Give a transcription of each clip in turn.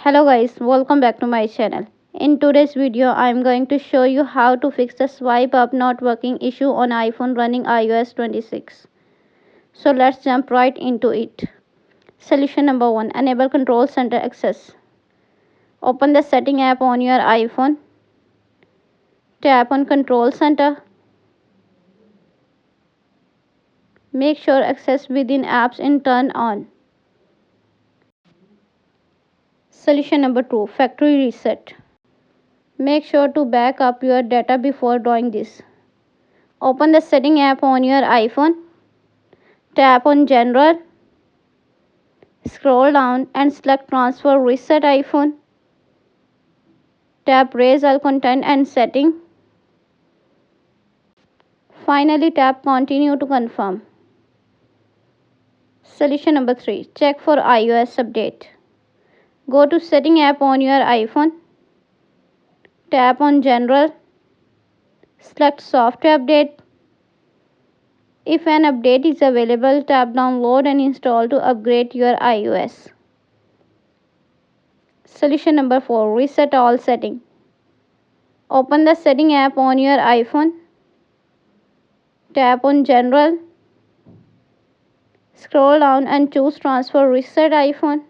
Hello guys, welcome back to my channel. In today's video, I am going to show you how to fix the swipe up not working issue on iPhone running iOS 26. So let's jump right into it. Solution number 1. Enable Control Center access. Open the setting app on your iPhone. Tap on Control Center. Make sure access within apps is turned on. Solution number 2. Factory reset. Make sure to back up your data before doing this. Open the setting app on your iPhone. Tap on General. Scroll down and select Transfer Reset iPhone. Tap Raise All Content and Setting. Finally, tap Continue to confirm. Solution number 3. Check for iOS update. Go to Setting app on your iPhone. Tap on General. Select Software Update. If an update is available, tap Download and install to upgrade your iOS. Solution number 4. Reset all settings. Open the Setting app on your iPhone. Tap on General. Scroll down and choose Transfer Reset iPhone.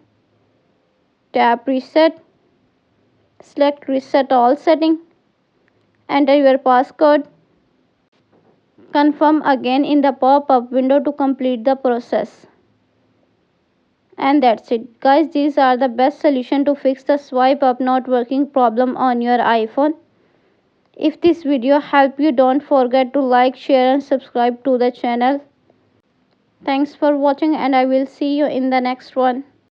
Tap Reset. Select Reset All Settings. Enter your passcode. Confirm again in the pop-up window to complete the process. And that's it. Guys, these are the best solution to fix the swipe up not working problem on your iPhone. If this video helped you, don't forget to like, share and subscribe to the channel. Thanks for watching and I will see you in the next one.